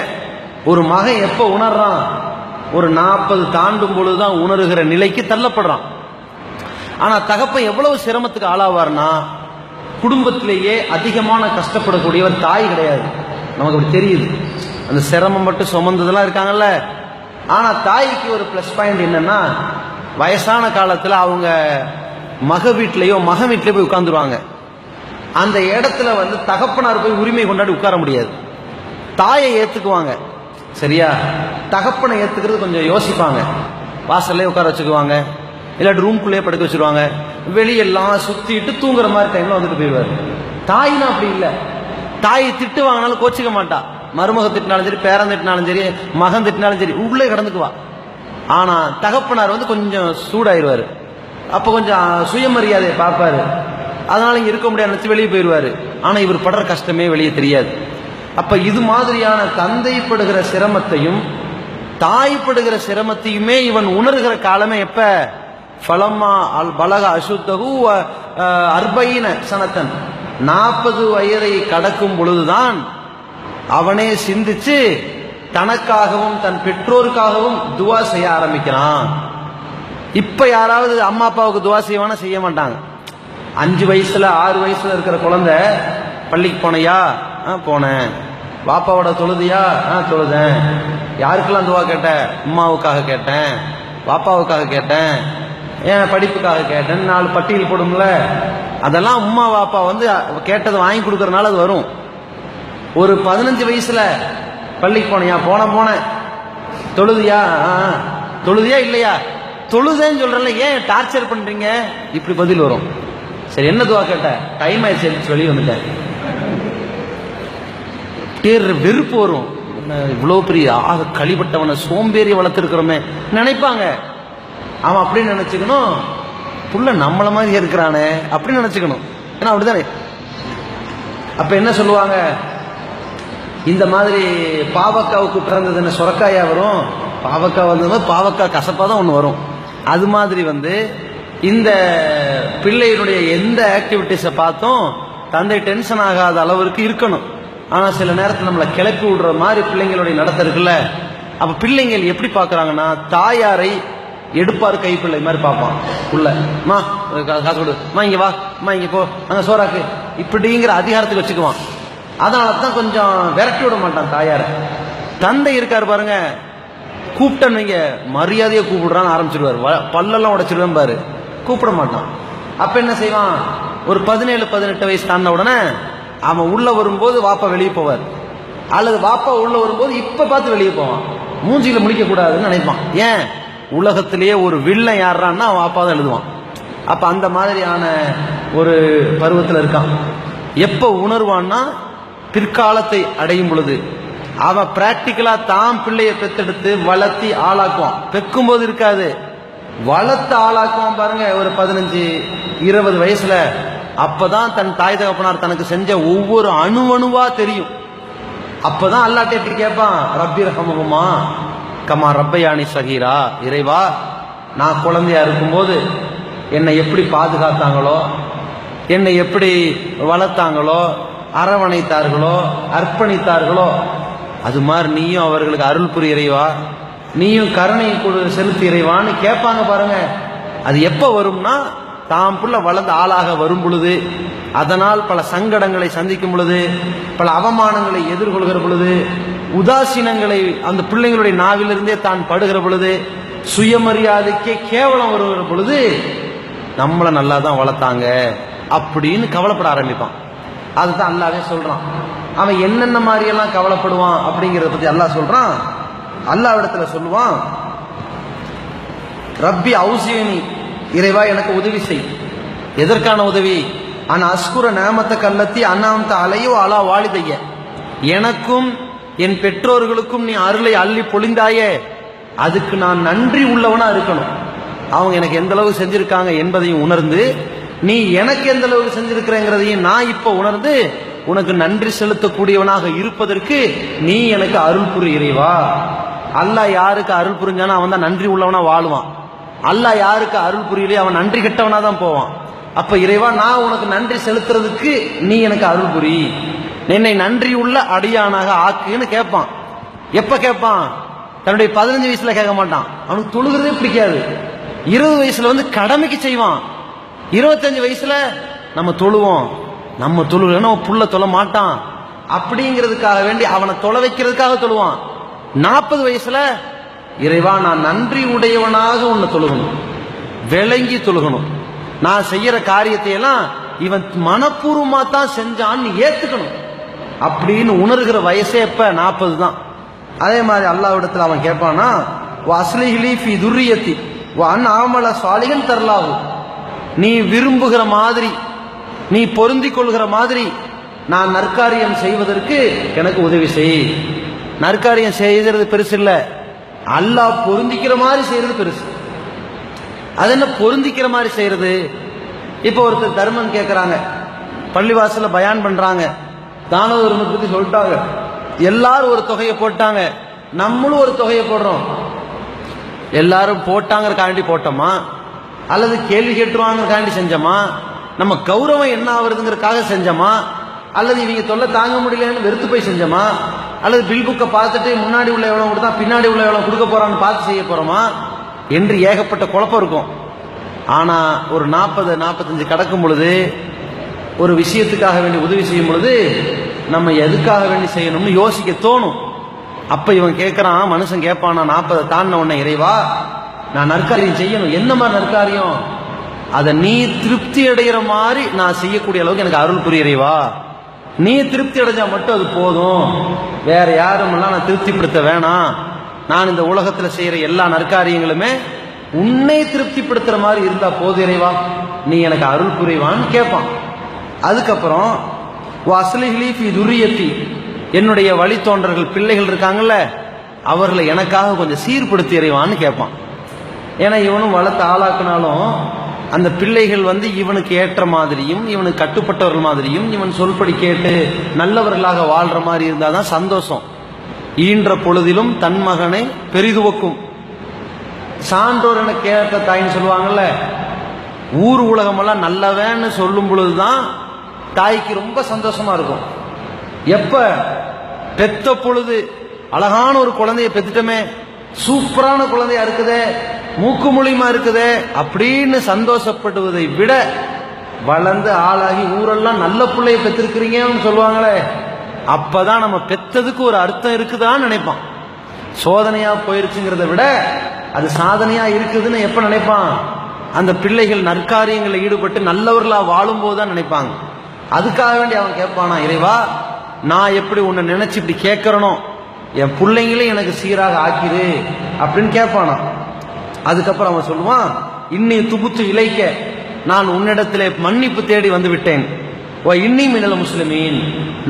ஒரு மகன் எப்ப உணர்றான், ஒரு 40 தாண்டும் பொழுதுதான் உணர்கிற நிலைக்கு தள்ளப்படுறான். ஆனா தகப்பன் எவ்வளவு சிரமத்துக்கு ஆளாவார்னா, குடும்பத்திலேயே அதிகமான கஷ்டப்படக்கூடியவர் தாய் கிடையாது, நமக்கு அப்படி தெரியுது. அந்த சிரமம் மட்டும் சுமந்ததெல்லாம் இருக்காங்கல்ல. ஆனா தாய்க்கு ஒரு பிளஸ் பாயிண்ட் என்னன்னா, வயசான காலத்துல அவங்க மக வீட்லயோ மகன் வீட்லயோ போய் உட்கார்ந்துருவாங்க. அந்த இடத்துல தகப்பனார் போய் உரிமை கொண்டாடி உட்கார முடியாது. தாயை ஏத்துக்குவாங்க, சரியா, தகப்பனை ஏத்துக்கிறது கொஞ்சம் யோசிப்பாங்க. வாசல்லே உட்கார வச்சுக்குவாங்க, இல்லாட்டி ரூம்குள்ளேயே படுக்க வச்சிருவாங்க, வெளியெல்லாம் சுத்திட்டு தூங்குற மாதிரி டைம்ல போயிடுவாரு. தாய்னா அப்படி இல்லை, தாயை திட்டு வாங்கினாலும் கோச்சிக்க மாட்டா. மருமக திட்டினாலும் சரி, பேரன் திட்டினாலும் சரி, மகன் திட்டினாலும் சரி, உள்ளே கடந்துக்குவா. ஆனா தகப்பனார் கொஞ்சம் சூடாயிருவாரு, அப்ப கொஞ்சம் சுயமரியாதையை பார்ப்பாரு. அதனால இங்க இருக்க முடியாது நினைச்சு வெளியே போயிடுவாரு. ஆனா இவர் படுற கஷ்டமே வெளியே தெரியாது. அப்ப இது மாதிரியான தந்தைப்படுகிற சிரமத்தையும் தாய்ப்படுகிற சிரமத்தையுமே இவன் உணர்கிற காலமே எப்ப, ஃபலம்மா அல் பலக அசுத்தகு 40 சனத்தன், 40 வயதை கடக்கும் பொழுதுதான் அவனே சிந்திச்சு தனக்காகவும் தன் பெற்றோருக்காகவும் துவா செய்ய ஆரம்பிக்கிறான். இப்ப யாராவது அம்மா அப்பாவுக்கு துவா செய்வானா, செய்ய மாட்டாங்க. 5 வயசுல 6 வயசுல இருக்கிற குழந்தை பள்ளிக்கு போனையா, போனேன். வாப்பாவோட தொழுதியா, தொழுதேன். யாருக்கெல்லாம் துவா கேட்ட, அம்மாவுக்காக கேட்டேன், வாப்பாவுக்காக கேட்டேன், ஏன் படிப்புக்காக கேட்டேன், 4 பட்டியல் போடும்ல. அதெல்லாம் அம்மா வாப்பா கேட்டதை வாங்கி கொடுக்கறதுனால அது வரும். ஒரு 15 வயசுல பள்ளிக்கு போனியா, போனேன். தொழுதியா, தொழுதியா இல்லையா, தொழுதேன்னு சொல்றேன்ல, ஏன் டார்ச்சர் பண்றீங்க, இப்படி பதில் வரும். சரி என்ன துவா கேட்ட, டைம் ஆயிடுச்சு வெளியே வந்துட்டேன். வெறுப்பு வரும். இவ்வளவு பெரிய கழிபட்டவனை சோம்பேறி வளர்த்துருக்கிறோமே நினைப்பாங்க. அவன் அப்படின்னு நினைச்சுக்கணும், புள்ள நம்மள மாதிரி இருக்கிறானே அப்படின்னு நினைச்சுக்கணும். ஏன்னா அப்படித்தானே. அப்ப என்ன சொல்லுவாங்க, இந்த மாதிரி பாவக்காவுக்கு பிறந்தது என்ன சுரக்காயா வரும், பாவக்காய் வந்தது பாவக்காய் கசப்பா தான் ஒன்று வரும். அது மாதிரி இந்த பிள்ளையினுடைய எந்த ஆக்டிவிட்டிஸை பார்த்தும் தந்தை டென்ஷன் ஆகாத அளவிற்கு இருக்கணும். ஆனா சில நேரத்தில் நம்மளை கிளப்பி விடுற மாதிரி பிள்ளைங்களுடைய நடத்த இருக்குல்ல. அப்ப பிள்ளைங்கள் எப்படி பார்க்கறாங்கன்னா, தாயாரை எடுப்பார் கைப்பிள்ளை மாதிரி பார்ப்பான். உள்ள மா காசு கொடு, மா இங்க வா, மா இங்க போ, அங்க சோறாக்கு, இப்படிங்கிற அதிகாரத்துக்கு வச்சுக்குவான். அதனால தான் கொஞ்சம் விரட்டி விட மாட்டான் தாயார. தந்தை இருக்காரு பாருங்க, கூப்பிட்டேன்னு வைங்க மரியாதையை கூப்பிடுறான்னு ஆரம்பிச்சிருவாரு, பல்லெல்லாம் உடைச்சிருவேன் பாரு, கூப்பிட மாட்டான். அப்ப என்ன செய்வான், ஒரு 17-18 வயசு தாண்ட உடனே அவன் உள்ள வரும்போது வாப்பா வெளியே போவார், அல்லது வாப்பா உள்ள வரும்போது இப்ப பார்த்து வெளியே போவான், மூஞ்சியில முடிக்க கூடாதுன்னு நினைப்பான். ஏன், உலகத்திலேயே ஒரு வில்லன் யாரான்னா அவன் வாப்பா தான் எழுதுவான். அப்ப அந்த மாதிரியான ஒரு பருவத்தில் இருக்கான். எப்ப உணர்வான்னா பிற்காலத்தை அடையும் பொழுது. அவன் பிராக்டிக்கலா தான் பிள்ளைய பெத்தெடுத்து வளர்த்தி ஆளாக்குவான். பெக்கும் போது இருக்காது, வளர்த்து ஆளாக்குவான் பாருங்க. ஒரு 15-20 வயசுல அப்பதான் தன் தாய் தகப்பனார் தனக்கு செஞ்ச ஒவ்வொரு அணுவணுவா தெரியும். அப்பதான் அல்லாஹ்ட்ட எப்படி கேட்பான், ரப்பி ரஹமுஹுமா கமா ரப்பயானி சகீரா, இறைவா நான் குழந்தையா இருக்கும்போது என்னை எப்படி பாதுகாத்தாங்களோ, என்னை எப்படி வளர்த்தாங்களோ, அரவணைத்தார்களோ, அர்ப்பணித்தார்களோ, அது மாதிரி நீயும் அவர்களுக்கு அருள் புரி இறைவா, நீயும் கருணை செலுத்தி இறைவான்னு கேட்பாங்க பாருங்க. அது எப்ப வரும்னா தாம் புள்ள வளர்ந்த ஆளாக வரும் பொழுது, அதனால் பல சங்கடங்களை சந்திக்கும் பொழுது, பல அவமானங்களை எதிர்கொள்கிற பொழுது, உதாசீனங்களை அந்த பிள்ளைங்களுடைய நாவிலிருந்தே தான் படுகிற பொழுது, சுயமரியாதைக்கே கேவலம் வருகிற பொழுது, நம்மளை நல்லா தான் வளர்த்தாங்க அப்படின்னு கவலைப்பட ஆரம்பிப்பான். அதுதான் அல்லாஹ்வே சொல்றான். அவன் என்னென்ன மாதிரி எல்லாம் கவலைப்படுவான் அப்படிங்கறத பத்தி அல்லாஹ் சொல்றான். அல்லாஹ் இடத்துல சொல்லுவான், ரப்பி அவுசியனி, இறைவா எனக்கு உதவி செய். எதற்கான உதவி, ஆனா அஸ்குர நேமத்த கல்லத்தி அண்ணாமத்த அலையோ அலா வாலிதைய, எனக்கும் என் பெற்றோர்களுக்கும் நீ அருளை அள்ளி பொழிந்தாயே, அதுக்கு நான் நன்றி உள்ளவனா இருக்கணும். அவங்க எனக்கு எந்த அளவு செஞ்சிருக்காங்க என்பதையும் உணர்ந்து, நீ எனக்கு எந்த அளவுக்கு செஞ்சிருக்கிறேங்கிறதையும் நான் இப்ப உணர்ந்து உனக்கு நன்றி செலுத்தக்கூடியவனாக இருப்பதற்கு நீ எனக்கு அருள் புரி இறைவா. அல்லாஹ் யாருக்கு அருள் புரிஞ்சானோ அவன் தான் நன்றி உள்ளவனா வாழுவான். அல்லாஹ் யாருக்கு அருள் புரியலையே அவன் நன்றி கெட்டவனா தான் போவான். அப்ப இறைவா நான் உனக்கு நன்றி செலுத்துறதுக்கு நீ எனக்கு அருள் புரி, என்னை நன்றி உள்ள அடியானாக ஆக்குன்னு கேட்பான். எப்ப கேட்பான், தன்னுடைய 15 வயசுல கேட்க மாட்டான். அவனுக்கு தொழுகிறதே பிடிக்காது. 20 வயசுல வந்து கடமைக்கு செய்வான். 25 வயசுல நம்ம தொழுவோம், நம்ம தொழுகிறோம், அவன் புள்ள தொழ மாட்டான் அப்படிங்கிறதுக்காக வேண்டி அவனை தொலை வைக்கிறதுக்காக தொழுவான். 40 வயசுல இறைவா நான் நன்றி உடையவனாக உன்னை தொழுகணும், விளங்கி தொழுகணும், நான் செய்யற காரியத்தை எல்லாம் இவன் மனப்பூர்வமா தான் செஞ்சான்னு ஏத்துக்கணும் அப்படின்னு உணர்கிற வயசே எப்ப 40 தான். அதே மாதிரி அல்லாஹ்விடத்தில் அவன் கேட்பானா, அஸ்லிஹ்லி ஃபி துர்ரியத்தி வன் ஆமல சாலிகன் தர்லாஹு, நீ விரும்புகிற மாதிரி, நீ பொருந்தி கொள்கிற மாதிரி நான் நற்காரியம் செய்வதற்கு எனக்கு உதவி செய். நற்காரியம் செய்யறது பெருசு இல்ல, அல்லாஹ் பொருந்திக்கிற மாதிரி செய்யறது பெருசு. அது என்ன பொருந்திக்கிற மாதிரி செய்யறது? இப்ப ஒருத்தர் தர்மம் கேட்கிறாங்க, பள்ளிவாசல பயான் பண்றாங்க, தான தர்மத்தை பத்தி சொல்லிட்டாங்க, எல்லாரும் ஒரு தொகையை போட்டாங்க, நம்மளும் ஒரு தொகையை போடுறோம். எல்லாரும் போட்டாங்கிறக்காண்டி போட்டோமா, அல்லது கேள்வி கேட்டுருவாங்கிறக்காண்டி செஞ்சோமா, நம்ம கௌரவம் என்ன ஆகுறதுங்கிறதுக்காக செஞ்சோமா, அல்லது இவங்க தொல்லை தாங்க முடியலன்னு வெறுத்து போய் செஞ்சோமா, அல்லது பில் புக்கை பார்த்துட்டு முன்னாடி உள்ள எவ்வளவு கொடுத்தா பின்னாடி உள்ள எவ்வளவு கொடுக்க போறான்னு பார்த்து செய்ய போறோமா என்று ஏகப்பட்ட குழப்பம் இருக்கும். ஆனா ஒரு 40-45 கடக்கும் பொழுது, ஒரு விஷயத்துக்காக வேண்டி உதவி செய்யும் பொழுது நம்ம எதுக்காக வேண்டி செய்யணும்னு யோசிக்க தோணும். அப்ப இவன் கேட்கறான், மனுஷன் கேட்பான், நான் 40 தாண்டின உடனே இறைவா நான் நற்காரியம் செய்யணும். என்ன மாதிரி நற்காரியம்? அதை நீ திருப்தி அடைகிற மாதிரி நான் செய்யக்கூடிய அளவுக்கு எனக்கு அருள் புரிய இறைவா. நீ திருப்தி அடைஞ்சா மட்டும் அது போதும், வேற யாரும் எல்லாம் நான் திருப்திப்படுத்த வேணாம். நான் இந்த உலகத்துல செய்யற எல்லா நற்காரியங்களுமே உன்னை திருப்திப்படுத்துற மாதிரி இருந்தா போது இறைவா, நீ எனக்கு அருள் புரிவான்னு கேட்பான். அதுக்கப்புறம் அஸ்லிஹ்லி ஃபி துர்ரியத்தி, என்னுடைய வழித்தோன்றர்கள் பிள்ளைகள் இருக்காங்கல்ல, அவர்களை எனக்காக கொஞ்சம் சீர்படுத்தி இறைவான்னு கேட்பான். ஏன்னா இவனும் வளர்த்து ஆளாக்குனாலும் அந்த பிள்ளைகள் வந்து இவனுக்கு ஏற்ற மாதிரியும் இவனுக்கு கட்டுப்பட்டவர்கள் மாதிரியும் இவன் சொல்படி கேட்டு நல்லவர்களாக வாழ்ற மாதிரி இருந்தாதான் சந்தோஷம். ஈன்ற பொழுதிலும் தன் மகனை பெரிதுவக்கும் சான்றோர் என கேட்ட தாயின்னு சொல்லுவாங்கல்ல. ஊர் உலகமெல்லாம் நல்லவன்னு சொல்லும் பொழுதுதான் தாய்க்கு ரொம்ப சந்தோஷமா இருக்கும். எப்ப பெத்த பொழுது அழகான ஒரு குழந்தைய பெத்துட்டமே, சூப்பரான குழந்தையா இருக்குதே, மூக்கு மொழிமா இருக்குதே அப்படின்னு சந்தோஷப்படுவதை விட வளர்ந்து ஆளாகி ஊரெல்லாம் நல்ல பிள்ளைய பெற்றிருக்கிறீங்கன்னு சொல்லுவாங்களே, அப்பதான் நம்ம பெத்ததுக்கு ஒரு அர்த்தம் இருக்குதான்னு நினைப்பான். சோதனையா போயிருச்சுங்கிறத விட அது சாதனையா இருக்குதுன்னு எப்ப நினைப்பான்? அந்த பிள்ளைகள் நற்காரியங்களில் ஈடுபட்டு நல்லவர்களா வாழும் போதுதான் நினைப்பாங்க. அதுக்காக வேண்டி அவன் கேட்பானா, இறைவா நான் எப்படி உன்னை நினைச்சு இப்படி கேட்கறனோ என் பிள்ளைங்களையும் எனக்கு சீராக ஆக்கிடு அப்படின்னு கேட்பானா. அதுக்கப்புறம் அவன் சொல்லுவான், இன்னி துபுத்து இலைக்க, நான் உன்னிடத்திலே மன்னிப்பு தேடி வந்து விட்டேன். இன்னி மினல் முஸ்லிமீன்,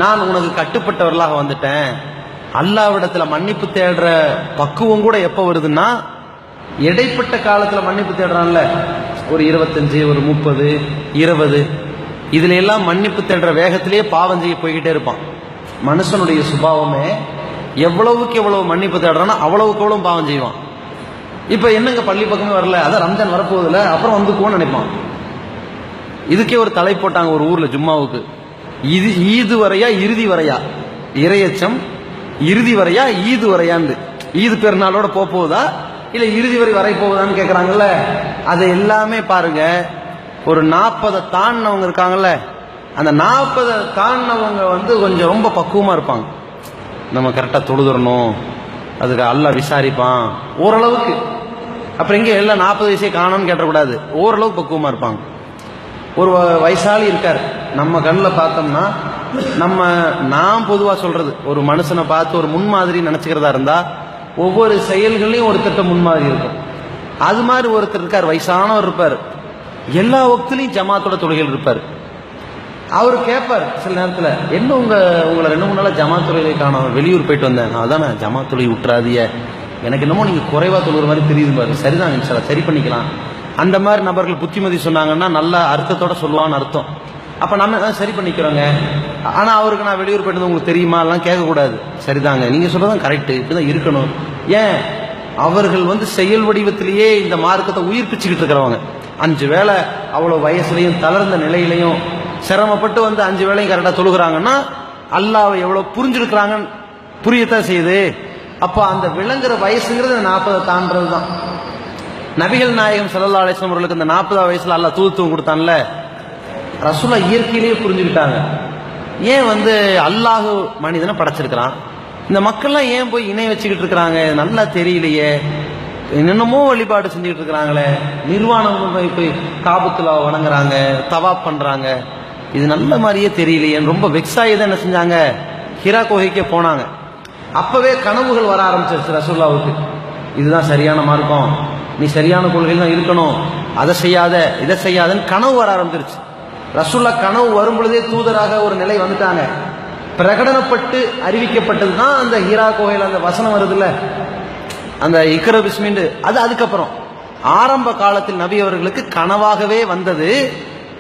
நான் உனக்கு கட்டுப்பட்டவர்களாக வந்துட்டேன். அல்லாஹ்விடத்துல மன்னிப்பு தேடுற பக்குவம் கூட எப்ப வருதுன்னா, இடைப்பட்ட காலத்துல மன்னிப்பு தேடுறான்ல, ஒரு 25, ஒரு 30, 20, இதுல எல்லாம் மன்னிப்பு தேடுற வேகத்திலேயே பாவம் செய்ய போய்கிட்டே இருப்பான். மனுஷனுடைய சுபாவமே எவ்வளவுக்கு எவ்வளவு மன்னிப்பு தேடுறான்னா அவ்வளவுக்கு எவ்வளவு பாவம் செய்வான். இப்ப என்னங்க பள்ளி பக்கமே வரல, அதான் ரம்ஜான் வரப்போகுதுல, அப்புறம் வந்துக்குவோன்னு நினைப்பான். இதுக்கே ஒரு தலை போட்டாங்க ஒரு ஊர்ல ஜும்மாவுக்கு, இது ஈது வரையா இறுதி வரையா, இரையச்சம் இறுதி வரையா ஈது வரையான்னு. ஈது பெருநாளோட போகுதா இல்ல இறுதி வரை போகுதான்னு கேக்குறாங்கல்ல. அதை எல்லாமே பாருங்க, ஒரு 40 தாண்டினவங்க இருக்காங்கல்ல, அந்த 40 தாண்டினவங்க கொஞ்சம் ரொம்ப பக்குவமா இருப்பாங்க. நம்ம கரெக்டா தொழுதுறணும், அதுக்கு அல்லாஹ் விசாரிப்பான் ஓரளவுக்கு. அப்புறம் இங்க எல்லாம் 40 வயசே காணோம்னு கேட்டக்கூடாது, ஓரளவுக்கு பக்குவமா இருப்பாங்க. ஒரு வயசாளி இருக்கார், நம்ம கண்ணில் பார்த்தோம்னா நாம் பொதுவா சொல்றது, ஒரு மனுஷனை பார்த்து ஒரு முன்மாதிரி நினைச்சுக்கிறதா இருந்தா ஒவ்வொரு செயல்களையும் ஒரு திட்டம் முன்மாதிரி இருக்கும். அது மாதிரி ஒருத்தர் இருக்கார், வயசானவர் இருப்பார், எல்லா வக்திலையும் ஜமாத்தோட தொழுகைகள் இருப்பார். அவர் கேட்பார் சில நேரத்தில், என்ன உங்களை 2-3 நாளா ஜமாத் தொழுகை காணோம், வெளியூர் போயிட்டு வந்தேன், அதானே ஜமாத் தொழுகை விட்டுறாதிய, எனக்கு என்னமோ நீங்க குறைவா தொழுகிற மாதிரி தெரியுது பாரு, சரிதான் இன்ஷால்லா சரி பண்ணிக்கலாம். அந்த மாதிரி நபர்கள் புத்திமதி சொன்னாங்கன்னா நல்ல அர்த்தத்தோட சொல்லுவான்னு அர்த்தம். அப்ப நம்ம சரி பண்ணிக்கிறோங்க. ஆனா அவருக்கு நான் வெளியூர் போயிட்டு உங்களுக்கு தெரியுமா எல்லாம் கேட்கக்கூடாது. சரிதாங்க, நீங்க சொல்றதான் கரெக்ட், இப்படிதான் இருக்கணும். ஏன் அவர்கள் செயல் வடிவத்திலேயே இந்த மார்க்கத்தை உயிர்ப்பிச்சுக்கிட்டு இருக்கிறவங்க. 5 வேளை அவ்வளவு வயசுலையும் தளர்ந்த நிலையிலையும் சிரமப்பட்டு 5 வேளையும் கரெக்டா தொழுகிறாங்கன்னா அல்லாஹ்வை எவ்வளவு புரிஞ்சிருக்கிறாங்கன்னு புரியத்தான் செய்யுது. அப்ப அந்த விளங்குற வயசுங்கிறது 40 தாண்டது தான். நபிகள் நாயகம் ஸல்லல்லாஹு அலைஹி வஸல்லம் அவர்களுக்கு இந்த 40 வயசுல அல்லாஹ் தூதுத்துவம் கொடுத்தான்ல, ரசூலுல்லாஹ் இயற்கையிலேயே புரிஞ்சுக்கிட்டாங்க. ஏன் அல்லாஹ் மனிதனை படைச்சிருக்கிறான், இந்த மக்கள்லாம் ஏன் போய் இணை வச்சுக்கிட்டு இருக்கிறாங்க, நல்லா தெரியலையே, என்னென்னமோ வழிபாடு செஞ்சுக்கிட்டு இருக்கிறாங்களே, நிர்வாணம் போய் காபத்துல வணங்குறாங்க, தவாப் பண்றாங்க, இது நல்ல மாதிரியே தெரியலையே, ரொம்ப வெக்ஸாகி தான் என்ன செஞ்சாங்க, ஹிரா குகைக்கே போனாங்க. அப்பவே கனவுகள் வர ஆரம்பிச்சிருச்சு ரசூலுல்லாஹ்வுக்கு, இதுதான் சரியான மார்க்கம், நீ சரியான கொள்கையில் தான் இருக்கணும், அதை செய்யாத இதை செய்யாதன்னு கனவு வர ஆரம்பிச்சிருச்சு. ரசூலுல்லாஹ் கனவு வரும் பொழுதே தூதராக ஒரு நிலை வந்துட்டாங்க. பிரகடனப்பட்டு அறிவிக்கப்பட்டது தான் அந்த ஹீரா கோயில் அந்த வசனம் வருதுல்ல, அந்த இக்ரா பிஸ்மின்னு, அது அதுக்கப்புறம் ஆரம்ப காலத்தில் நபி அவர்களுக்கு கனவாகவே வந்தது.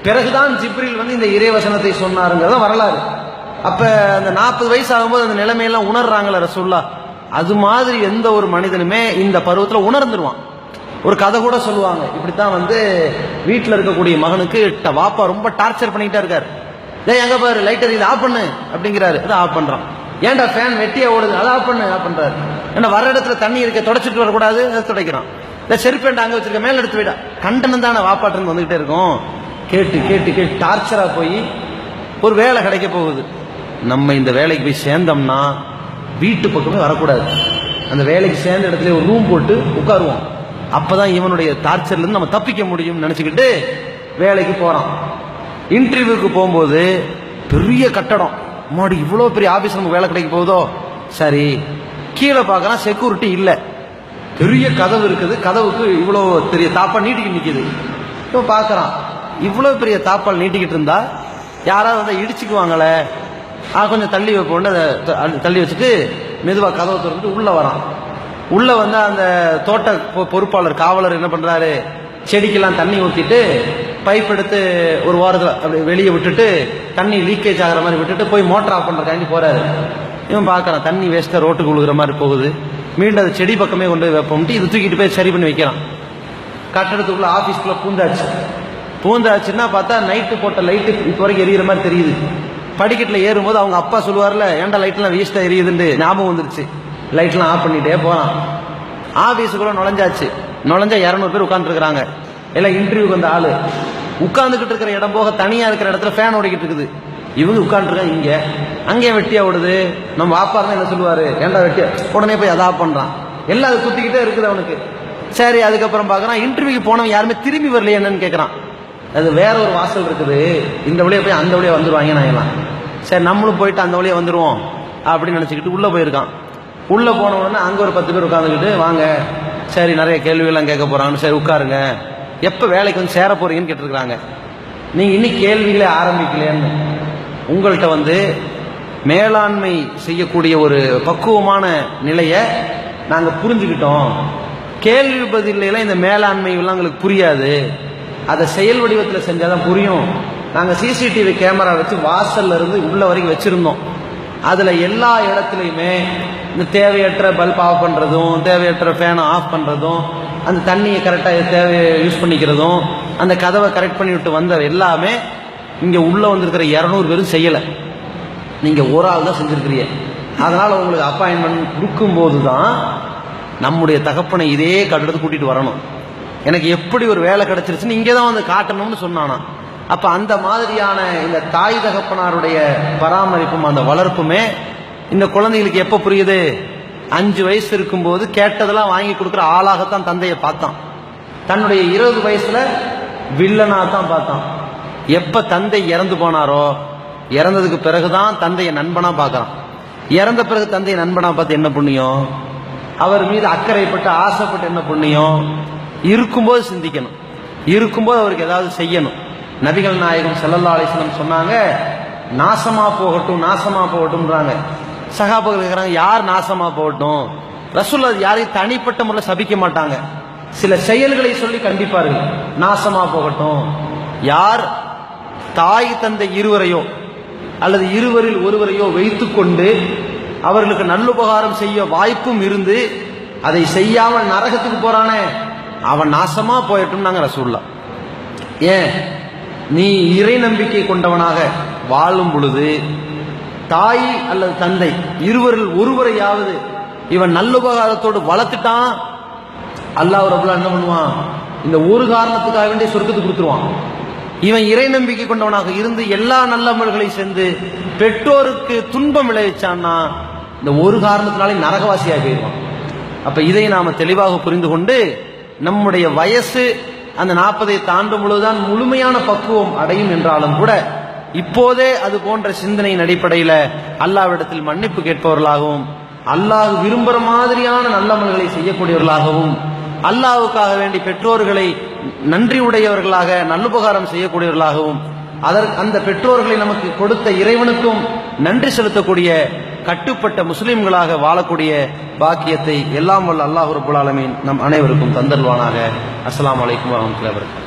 பிறகுதான் ஜிப்ரீல் இந்த இறைவசனத்தை சொன்னாருங்கிறத வரலாறு. அப்ப அந்த 40 வயசு ஆகும்போது அந்த நிலைமையெல்லாம் உணர்றாங்களே ரசூலுல்லாஹ், அது மாதிரி எந்த ஒரு மனிதனுமே இந்த பருவத்தில் உணர்ந்துருவான். ஒரு கதை கூட சொல்லுவாங்க, இப்படித்தான் வீட்டில் இருக்கக்கூடிய மகனுக்கு வாப்பா ரொம்ப டார்ச்சர் பண்ணிக்கிட்டே இருக்காரு. எங்க பாரு லைட்டர் இது ஆஃப் பண்ணு அப்படிங்கிறாரு, அதை ஆஃப் பண்றான். ஏன்டா ஃபேன் வெட்டியா ஓடுது, அதை ஆஃப் பண்ணு ஆஃப் பண்றாரு. ஏன்னா வர இடத்துல தண்ணி இருக்க தொடச்சிட்டு வரக்கூடாது, அதை துடைக்கிறான். செருப்பேண்டா அங்க வச்சிருக்க மேல எடுத்து விடா, கண்டனம் தானே வாப்பாட்டு வந்துகிட்டே இருக்கும். கேட்டு கேட்டு கேட்டு டார்ச்சரா போய் ஒரு வேலை கிடைக்க போகுது. நம்ம இந்த வேலைக்கு போய் சேர்ந்தோம்னா வீட்டு பக்கமே வரக்கூடாது, அந்த வேலைக்கு சேர்ந்த இடத்துல ஒரு ரூம் போட்டு உட்காருவோம், அப்பதான் இவனுடைய டார்ச்சர்ல இருந்து நம்ம தப்பிக்க முடியும் நினைச்சுக்கிட்டு வேலைக்கு போறான். இன்டர்வியூக்கு போகும்போது பெரிய கட்டடம், மாடி இவ்வளவு பெரிய ஆபீஸ் நமக்கு வேலை கிடைக்க போகுதோ, சரி கீழே பார்க்கறான், செக்யூரிட்டி இல்ல, பெரிய கதவு இருக்குது, கதவுக்கு இவ்வளவு பெரிய தாப்பால் நீட்டிக்கிட்டு நிக்குது. இப்போ பார்க்கறான், இவ்வளவு பெரிய தாப்பால் நீட்டிக்கிட்டு இருந்தா யாராவது இடிச்சுக்குவாங்களே, கொஞ்சம் தள்ளி வைப்போம், தள்ளி வச்சுட்டு மெதுவா கதவை திறந்துட்டு உள்ள வரான். உள்ள அந்த தோட்ட பொறுப்பாளர் காவலர் என்ன பண்றாரு, செடிக்கெல்லாம் தண்ணி ஊத்திட்டு பைப் எடுத்து ஒரு வாரத்தில் அப்படி வெளியே விட்டுட்டு தண்ணி லீக்கேஜ் ஆகிற மாதிரி விட்டுட்டு போய் மோட்டர் ஆஃப் பண்றதுக்காண்டி போறாரு. இவன் பார்க்கறான், தண்ணி வேஸ்டா ரோட்டுக்கு விழுகிற மாதிரி போகுது, மீண்டும் அது செடி பக்கமே கொண்டு போய் வைப்போம்ட்டு இது தூக்கிட்டு போய் சரி பண்ணி வைக்கிறான். கட்டடத்துக்குள்ள ஆபீஸ்க்குள்ள பூந்தாச்சுன்னா பார்த்தா நைட்டு போட்ட லைட்டு இப்போ வரைக்கும் எரியிற மாதிரி தெரியுது. படிக்கட்டுல ஏறும்போது அவங்க அப்பா சொல்லுவார்ல, ஏன்டா லைட்லாம் வேஸ்டா எரியுதுன்னு ஞாபகம் வந்துருச்சு, லைட்லாம் ஆஃப் பண்ணிட்டே போறான். ஆபீஸுக்குள்ள நுழைஞ்சா 200 பேர் உட்கார்ந்து இருக்கிறாங்க, எல்லாம் இன்டர்வியூக்கு வந்த ஆளு. உட்கார்ந்துகிட்டு இருக்கிற இடம் போக தனியா இருக்கிற இடத்துல ஃபேன் ஓடிக்கிட்டு இருக்குது. இவங்க உட்காந்துருக்காங்க இங்க, அங்கே வெட்டியா ஓடுது. நம்ம வாப்பாரு என்ன சொல்லுவாரு, ஏன்டா வெட்டியா, உடனே போய் அதா பண்றான். எல்லாம் அது குத்திக்கிட்டே இருக்குது அவனுக்கு. சரி, அதுக்கப்புறம் பார்க்கறான் இன்டர்வியூக்கு போனவன் யாருமே திரும்பி வரலையே என்னன்னு கேட்கறான். அது வேற ஒரு வாசல் இருக்குது, இந்த வழியா போய் அந்த வழியா வந்துருவாங்க நாங்களாம். சரி நம்மளும் போயிட்டு அந்த வழியா வந்துருவோம் அப்படின்னு நினைச்சுக்கிட்டு உள்ள போயிருக்கான். உள்ள போன உடனே அங்க ஒரு 10 பேர் உட்காந்துக்கிட்டு, வாங்க சரி நிறைய கேள்விகள்லாம் கேட்க போறாங்க, சரி உட்காருங்க, எப்ப வேலைக்கு வந்து சேர போறீங்கன்னு கேட்டிருக்கிறாங்க. நீங்க இன்னைக்கு கேள்விகளே ஆரம்பிக்கலைன்னு. உங்கள்கிட்ட மேலாண்மை செய்யக்கூடிய ஒரு பக்குவமான நிலையை நாங்க புரிஞ்சுக்கிட்டோம். கேள்வி பதில இந்த மேலாண்மை எல்லாம் எங்களுக்கு புரியாது, அதை செயல் வடிவத்தில் செஞ்சாதான் புரியும். நாங்க சிசிடிவி கேமரா வச்சு வாசல்ல இருந்து உள்ள வரைக்கும் வச்சிருந்தோம். அதுல எல்லா இடத்துலையுமே இந்த தேவையற்ற பல்ப் ஆஃப் பண்றதும், தேவையற்ற ஃபேனை ஆஃப் பண்றதும், அந்த தண்ணியை கரெக்டாக தேவையை யூஸ் பண்ணிக்கிறதும், அந்த கதவை கரெக்ட் பண்ணி விட்டு வந்த எல்லாமே இங்க உள்ள வந்திருக்கிற 200 பேரும் செய்யலை. நீங்க ஒரு ஆள் தான் செஞ்சிருக்கிறீங்க. அதனால உங்களுக்கு அப்பாயின்மெண்ட் கொடுக்கும் போதுதான் நம்முடைய தகப்பனை இதே கட்டிடத்துக்கு கூட்டிட்டு வரணும். எனக்கு எப்படி ஒரு வேலை கிடைச்சிருச்சுன்னு இங்கே தான் வந்து காட்டணும்னு சொன்னானா. அப்ப அந்த மாதிரியான இந்த தாய் தகப்பனாருடைய பராமரிப்பும் அந்த வளர்ப்புமே இந்த குழந்தைகளுக்கு எப்ப புரியுது, 5 வயசு இருக்கும்போது கேட்டதெல்லாம் வாங்கி கொடுக்குற ஆளாகத்தான் தந்தையை பார்த்தான். தன்னுடைய 20 வயசுல வில்லனா தான் பார்த்தான். எப்ப தந்தை இறந்து போனாரோ, இறந்ததுக்கு பிறகுதான் தந்தையை நண்பனா பார்க்கறான். இறந்த பிறகு தந்தையை நண்பனா பார்த்து என்ன புண்ணியம், அவர் மீது அக்கறைப்பட்டு ஆசைப்பட்டு என்ன புண்ணியம். இருக்கும்போது சிந்திக்கணும், இருக்கும்போது அவருக்கு ஏதாவது செய்யணும். நபிகள் நாயகம் ஸல்லல்லாஹு அலைஹி வஸல்லம் சொன்னாங்க, நாசமா போகட்டும் நாசமா போகட்டும்ன்றாங்க. சஹாபாக்கள் கேக்குறாங்க, யார் நாசமா போகட்டும்? ரசூலுல்லாஹ் யாரையும் தனிப்பட்ட முறையில் சபிக்க மாட்டாங்க, சில செயல்களை சொல்லி கண்டிப்பார்கள். நாசமா போகட்டும், யார் தாய் தந்தை இருவரையோ அல்லது இருவரில் ஒருவரையோ வைத்துக்கொண்டு அவர்களுக்கு நல்லுபகாரம் செய்ய வாய்ப்பும் இருந்து அதை செய்யாமல் நரகத்துக்கு போறானே அவன் நாசமா போயட்டும் நாங்க ரசூலுல்லாஹ். ஏன், நீ இறை நம்பிக்கை கொண்டவனாக வாழும் பொழுது தாய் அல்லது தந்தை இருவரில் ஒருவரையாவது இவன் நல்லுபகாரத்தோடு வளர்த்துட்டான், அல்லாஹ் ரப்பல் என்ன பண்ணுவான், இந்த ஒரு காரணத்துக்காக வேண்டிய சொர்க்கத்துக்கு கொடுத்துருவான். இவன் இறை நம்பிக்கை கொண்டவனாக இருந்து எல்லா நல்லமல்களை சென்று பெற்றோருக்கு துன்பம் விளைவிச்சான்னா இந்த ஒரு காரணத்தினாலே நரகவாசியாக போயிடுவான். அப்ப இதை நாம தெளிவாக புரிந்து கொண்டு நம்முடைய வயசு அந்த 40 தாண்டும் பொழுதுதான் முழுமையான பக்குவம் அடையும் என்றாலும் கூட இப்போதே அது போன்ற சிந்தனையின் அடிப்படையில் அல்லாஹ்விடத்தில் மன்னிப்பு கேட்பவர்களாகவும் அல்லாஹ் விரும்புகிற மாதிரியான நல்லமல்களை செய்யக்கூடியவர்களாகவும் அல்லாஹ்வுக்காக வேண்டி பெற்றோர்களை நன்றி உடையவர்களாக நல்லுபகாரம் செய்யக்கூடியவர்களாகவும் அந்த பெற்றோர்களை நமக்கு கொடுத்த இறைவனுக்கும் நன்றி செலுத்தக்கூடிய கட்டுப்பட்ட முஸ்லிம்களாக வாழக்கூடிய பாக்கியத்தை எல்லாம் வல்ல அல்லாஹ் ரப்பல் ஆலமீன் நம் அனைவருக்கும் தந்தருவானாக. அஸ்ஸலாமு அலைக்கும் வரஹ்மத்துல்லாஹி வபரகாத்துஹு.